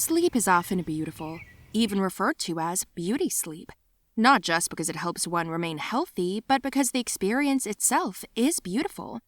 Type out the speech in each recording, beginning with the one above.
Sleep is often beautiful, even referred to as beauty sleep. Not just because it helps one remain healthy, but because the experience itself is beautiful.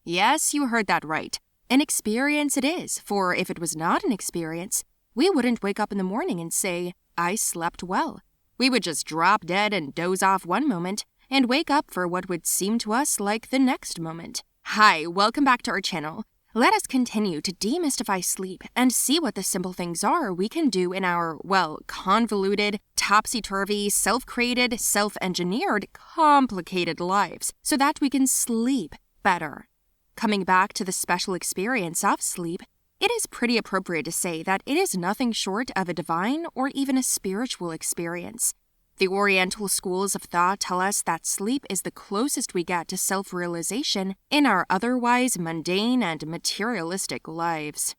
Yes, you heard that right. An experience it is, for if it was not an experience, we wouldn't wake up in the morning and say, I slept well. We would just drop dead and doze off one moment, and wake up for what would seem to us like the next moment. Hi, welcome back to our channel. Let us continue to demystify sleep and see what the simple things are we can do in our, convoluted, topsy-turvy, self-created, self-engineered, complicated lives so that we can sleep better. Coming back to the special experience of sleep, it is pretty appropriate to say that it is nothing short of a divine or even a spiritual experience. The Oriental schools of thought tell us that sleep is the closest we get to self-realization in our otherwise mundane and materialistic lives.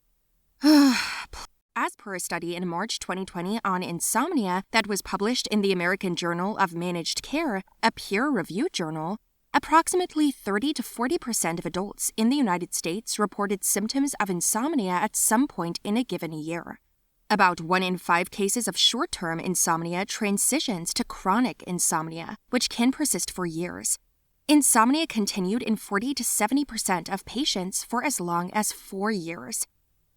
As per a study in March 2020 on insomnia that was published in the American Journal of Managed Care, a peer-reviewed journal, approximately 30 to 40% of adults in the United States reported symptoms of insomnia at some point in a given year. About 1 in 5 cases of short-term insomnia transitions to chronic insomnia, which can persist for years. Insomnia continued in 40 to 70% of patients for as long as 4 years.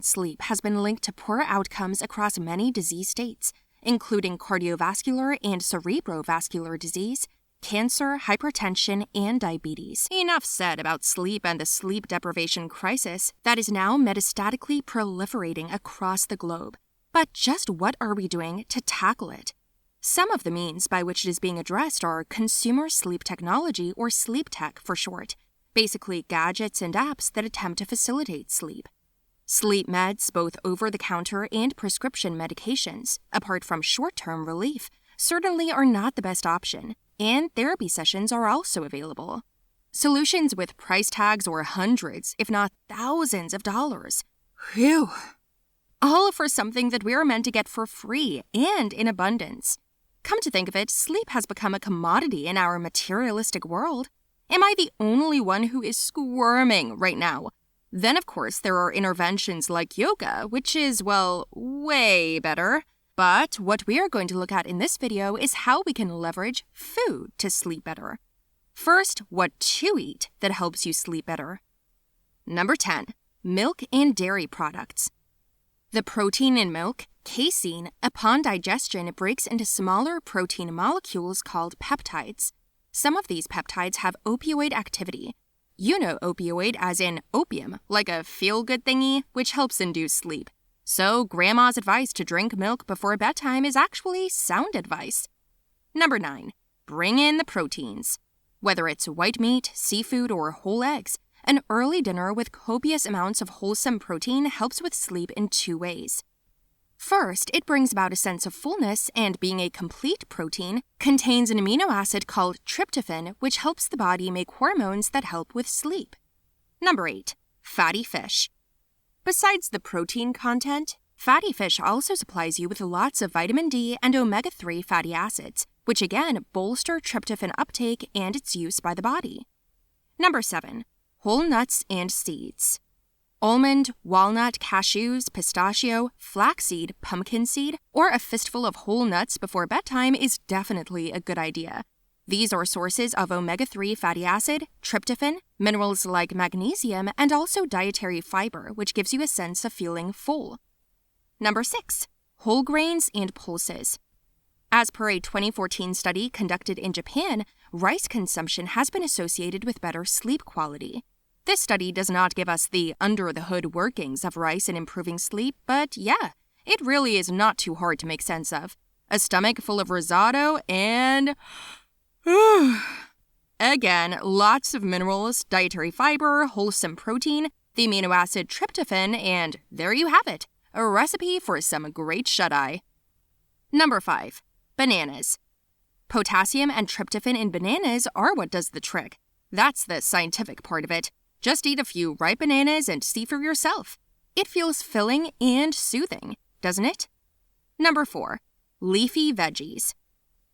Sleep has been linked to poor outcomes across many disease states, including cardiovascular and cerebrovascular disease, cancer, hypertension, and diabetes. Enough said about sleep and the sleep deprivation crisis that is now metastatically proliferating across the globe. But just what are we doing to tackle it? Some of the means by which it is being addressed are consumer sleep technology, or sleep tech for short, basically gadgets and apps that attempt to facilitate sleep. Sleep meds, both over-the-counter and prescription medications, apart from short-term relief, certainly are not the best option, and therapy sessions are also available. Solutions with price tags or hundreds, if not thousands of dollars. Phew! All for something that we're meant to get for free and in abundance. Come to think of it, sleep has become a commodity in our materialistic world. Am I the only one who is squirming right now? Then, of course, there are interventions like yoga, which is, way better. But what we are going to look at in this video is how we can leverage food to sleep better. First, what to eat that helps you sleep better. Number 10. Milk and dairy products. The protein in milk, casein, upon digestion breaks into smaller protein molecules called peptides. Some of these peptides have opioid activity. You know opioid as in opium, like a feel-good thingy, which helps induce sleep. So grandma's advice to drink milk before bedtime is actually sound advice. Number 9. Bring in the proteins. Whether it's white meat, seafood, or whole eggs, an early dinner with copious amounts of wholesome protein helps with sleep in 2 ways. First, it brings about a sense of fullness, and being a complete protein, contains an amino acid called tryptophan, which helps the body make hormones that help with sleep. Number 8. Fatty fish. Besides the protein content, fatty fish also supplies you with lots of vitamin D and omega-3 fatty acids, which again bolster tryptophan uptake and its use by the body. Number 7. Whole nuts and seeds. Almond, walnut, cashews, pistachio, flaxseed, pumpkin seed, or a fistful of whole nuts before bedtime is definitely a good idea. These are sources of omega-3 fatty acid, tryptophan, minerals like magnesium, and also dietary fiber, which gives you a sense of feeling full. Number 6. Whole grains and pulses. As per a 2014 study conducted in Japan, rice consumption has been associated with better sleep quality. This study does not give us the under-the-hood workings of rice in improving sleep, but yeah, it really is not too hard to make sense of. A stomach full of risotto and... Again, lots of minerals, dietary fiber, wholesome protein, the amino acid tryptophan, and there you have it, a recipe for some great shut-eye. Number 5. Bananas. Potassium and tryptophan in bananas are what does the trick. That's the scientific part of it. Just eat a few ripe bananas and see for yourself. It feels filling and soothing, doesn't it? Number 4. Leafy veggies.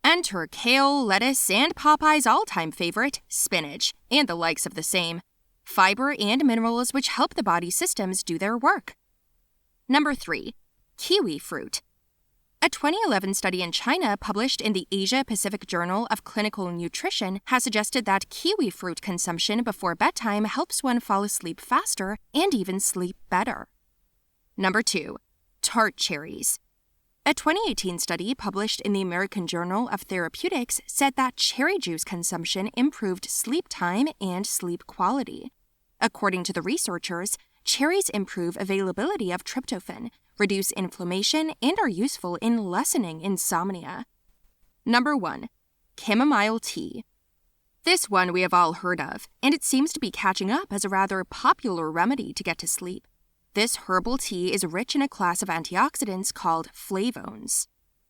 Enter kale, lettuce, and Popeye's all-time favorite, spinach, and the likes of the same. Fiber and minerals which help the body systems do their work. Number 3. Kiwifruit. A 2011 study in China published in the Asia-Pacific Journal of Clinical Nutrition has suggested that kiwi fruit consumption before bedtime helps one fall asleep faster and even sleep better. Number 2. Tart cherries. A 2018 study published in the American Journal of Therapeutics said that cherry juice consumption improved sleep time and sleep quality. According to the researchers, cherries improve availability of tryptophan, reduce inflammation, and are useful in lessening insomnia. Number 1. Chamomile tea. This one we have all heard of, and it seems to be catching up as a rather popular remedy to get to sleep. This herbal tea is rich in a class of antioxidants called flavones.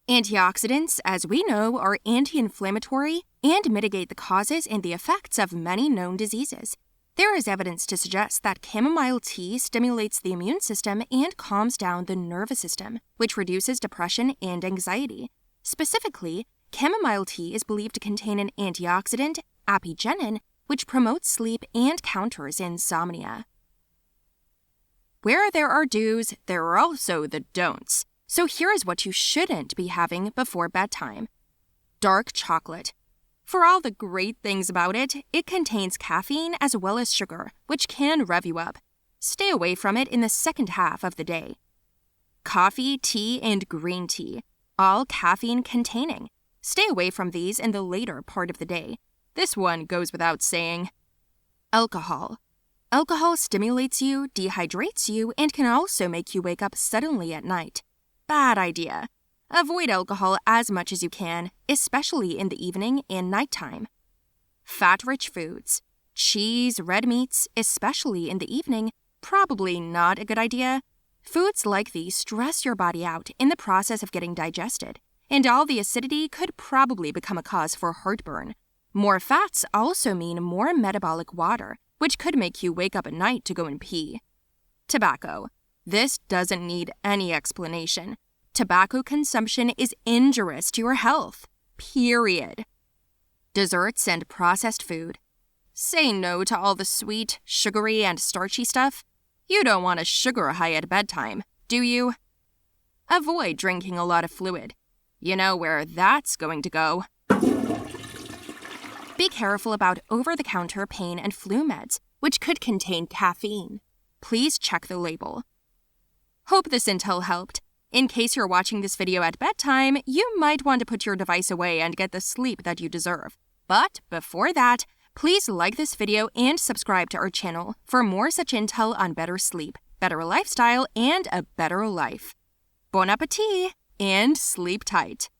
Antioxidants, as we know, are anti-inflammatory and mitigate the causes and the effects of many known diseases. There is evidence to suggest that chamomile tea stimulates the immune system and calms down the nervous system, which reduces depression and anxiety. Specifically, chamomile tea is believed to contain an antioxidant, apigenin, which promotes sleep and counters insomnia. Where there are do's, there are also the don'ts. So here is what you shouldn't be having before bedtime. Dark chocolate. For all the great things about it, it contains caffeine as well as sugar, which can rev you up. Stay away from it in the second half of the day. Coffee, tea, and green tea, all caffeine containing. Stay away from these in the later part of the day. This one goes without saying. Alcohol. Alcohol stimulates you, dehydrates you, and can also make you wake up suddenly at night. Bad idea. Avoid alcohol as much as you can, especially in the evening and nighttime. Fat-rich foods. Cheese, red meats, especially in the evening, probably not a good idea. Foods like these stress your body out in the process of getting digested, and all the acidity could probably become a cause for heartburn. More fats also mean more metabolic water, which could make you wake up at night to go and pee. Tobacco. This doesn't need any explanation. Tobacco consumption is injurious to your health. Period. Desserts and processed food. Say no to all the sweet, sugary, and starchy stuff. You don't want a sugar high at bedtime, do you? Avoid drinking a lot of fluid. You know where that's going to go. Be careful about over-the-counter pain and flu meds, which could contain caffeine. Please check the label. Hope this intel helped. In case you're watching this video at bedtime, you might want to put your device away and get the sleep that you deserve. But before that, please like this video and subscribe to our channel for more such intel on better sleep, better lifestyle, and a better life. Bon appetit and sleep tight.